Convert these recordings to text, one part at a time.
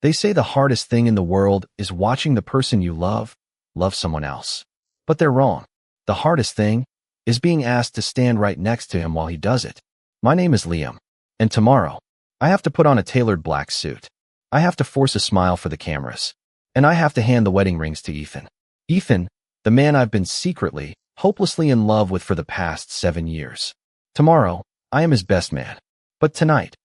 They say the hardest thing in the world is watching the person you love someone else. But they're wrong. The hardest thing is being asked to stand right next to him while he does it. My name is Liam, and tomorrow, I have to put on a tailored black suit. I have to force a smile for the cameras. And I have to hand the wedding rings to Ethan. Ethan, the man I've been secretly, hopelessly in love with for the past 7 years. Tomorrow, I am his best man. But tonight,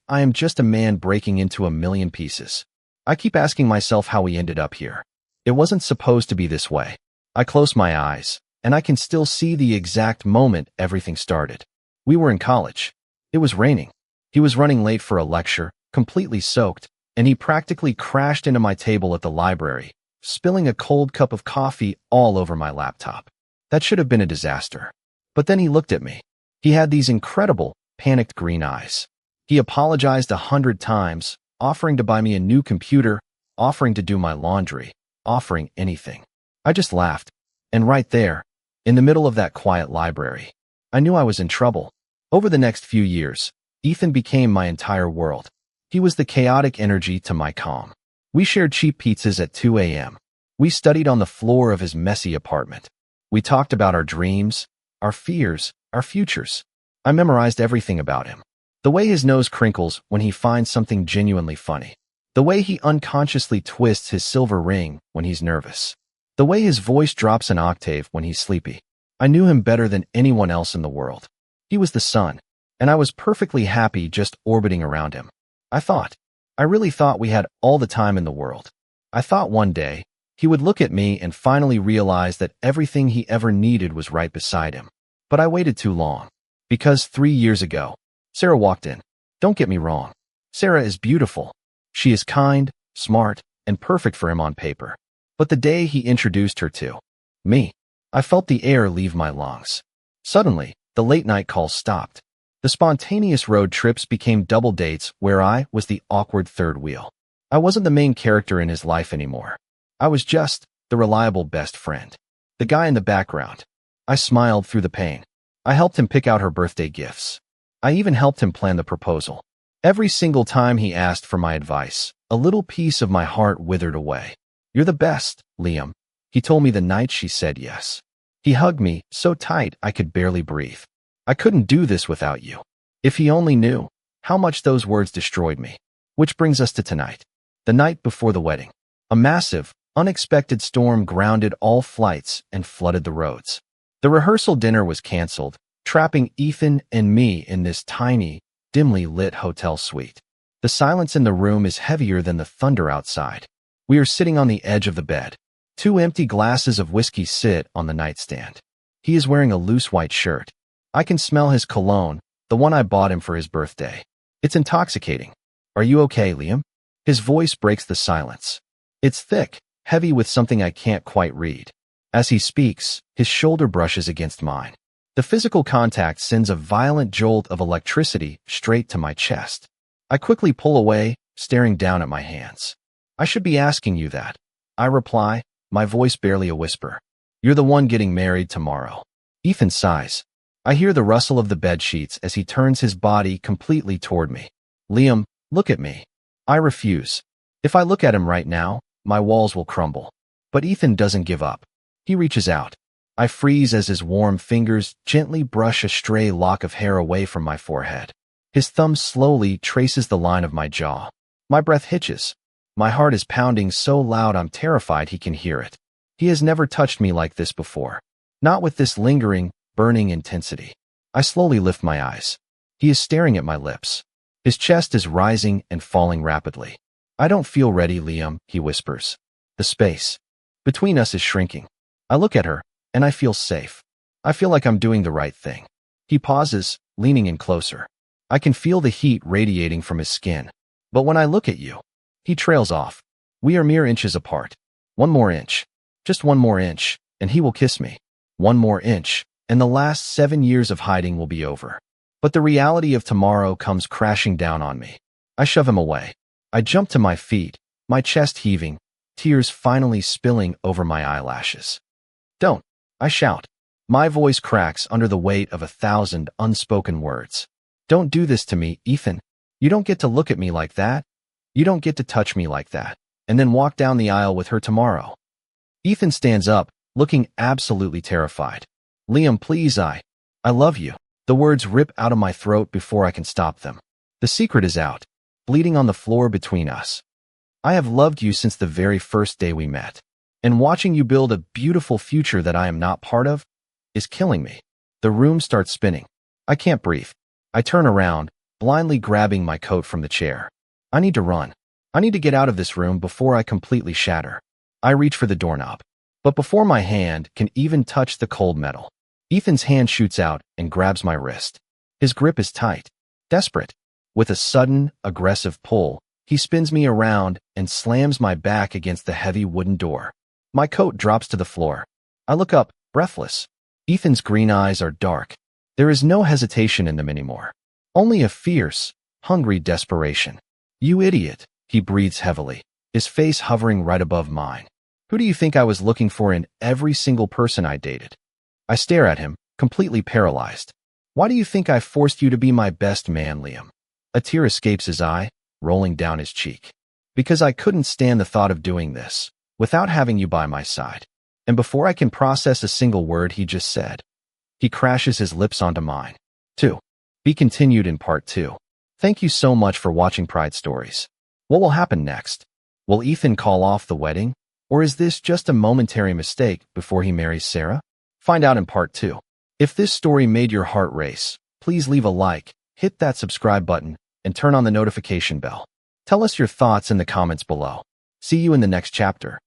I am just a man breaking into a million pieces. I keep asking myself how we ended up here. It wasn't supposed to be this way. I close my eyes, and I can still see the exact moment everything started. We were in college. It was raining. He was running late for a lecture, completely soaked, and he practically crashed into my table at the library, spilling a cold cup of coffee all over my laptop. That should have been a disaster. But then he looked at me. He had these incredible, panicked green eyes. He apologized 100 times, offering to buy me a new computer, offering to do my laundry, offering anything. I just laughed. And right there, in the middle of that quiet library, I knew I was in trouble. Over the next few years, Ethan became my entire world. He was the chaotic energy to my calm. We shared cheap pizzas at 2 a.m. We studied on the floor of his messy apartment. We talked about our dreams, our fears, our futures. I memorized everything about him. The way his nose crinkles when he finds something genuinely funny. The way he unconsciously twists his silver ring when he's nervous. The way his voice drops an octave when he's sleepy. I knew him better than anyone else in the world. He was the sun, and I was perfectly happy just orbiting around him. I really thought we had all the time in the world. I thought one day, he would look at me and finally realize that everything he ever needed was right beside him. But I waited too long. Because 3 years ago, Sarah walked in. Don't get me wrong. Sarah is beautiful. She is kind, smart, and perfect for him on paper. But the day he introduced her to me, I felt the air leave my lungs. Suddenly, the late-night calls stopped. The spontaneous road trips became double dates where I was the awkward third wheel. I wasn't the main character in his life anymore. I was just the reliable best friend. The guy in the background. I smiled through the pain. I helped him pick out her birthday gifts. I even helped him plan the proposal. Every single time he asked for my advice, a little piece of my heart withered away. You're the best, Liam, he told me the night she said yes. He hugged me so tight I could barely breathe. I couldn't do this without you. If he only knew how much those words destroyed me. Which brings us to tonight. The night before the wedding. A massive, unexpected storm grounded all flights and flooded the roads. The rehearsal dinner was canceled, trapping Ethan and me in this tiny, dimly lit hotel suite. The silence in the room is heavier than the thunder outside. We are sitting on the edge of the bed. 2 empty glasses of whiskey sit on the nightstand. He is wearing a loose white shirt. I can smell his cologne, the one I bought him for his birthday. It's intoxicating. Are you okay, Liam? His voice breaks the silence. It's thick, heavy with something I can't quite read. As he speaks, his shoulder brushes against mine. The physical contact sends a violent jolt of electricity straight to my chest. I quickly pull away, staring down at my hands. I should be asking you that. I reply, my voice barely a whisper. You're the one getting married tomorrow. Ethan sighs. I hear the rustle of the bed sheets as he turns his body completely toward me. Liam, look at me. I refuse. If I look at him right now, my walls will crumble. But Ethan doesn't give up. He reaches out. I freeze as his warm fingers gently brush a stray lock of hair away from my forehead. His thumb slowly traces the line of my jaw. My breath hitches. My heart is pounding so loud I'm terrified he can hear it. He has never touched me like this before. Not with this lingering, burning intensity. I slowly lift my eyes. He is staring at my lips. His chest is rising and falling rapidly. I don't feel ready, Liam, he whispers. The space between us is shrinking. I look at her, and I feel safe. I feel like I'm doing the right thing. He pauses, leaning in closer. I can feel the heat radiating from his skin. But when I look at you, he trails off. We are mere inches apart. 1 more inch. Just 1 more inch, and he will kiss me. 1 more inch, and the last 7 years of hiding will be over. But the reality of tomorrow comes crashing down on me. I shove him away. I jump to my feet, my chest heaving, tears finally spilling over my eyelashes. Don't, I shout. My voice cracks under the weight of 1,000 unspoken words. Don't do this to me, Ethan. You don't get to look at me like that. You don't get to touch me like that, and then walk down the aisle with her tomorrow. Ethan stands up, looking absolutely terrified. Liam, please, I love you. The words rip out of my throat before I can stop them. The secret is out, bleeding on the floor between us. I have loved you since the very first day we met, and watching you build a beautiful future that I am not part of is killing me. The room starts spinning. I can't breathe. I turn around, blindly grabbing my coat from the chair. I need to run. I need to get out of this room before I completely shatter. I reach for the doorknob, but before my hand can even touch the cold metal, Ethan's hand shoots out and grabs my wrist. His grip is tight, desperate. With a sudden, aggressive pull, he spins me around and slams my back against the heavy wooden door. My coat drops to the floor. I look up, breathless. Ethan's green eyes are dark. There is no hesitation in them anymore. Only a fierce, hungry desperation. You idiot, he breathes heavily, his face hovering right above mine. Who do you think I was looking for in every single person I dated? I stare at him, completely paralyzed. Why do you think I forced you to be my best man, Liam? A tear escapes his eye, rolling down his cheek. Because I couldn't stand the thought of doing this, without having you by my side. And before I can process a single word he just said, he crashes his lips onto mine. 2. Be continued in part 2. Thank you so much for watching Pride Stories. What will happen next? Will Ethan call off the wedding? Or is this just a momentary mistake before he marries Sarah? Find out in part 2. If this story made your heart race, please leave a like, hit that subscribe button, and turn on the notification bell. Tell us your thoughts in the comments below. See you in the next chapter.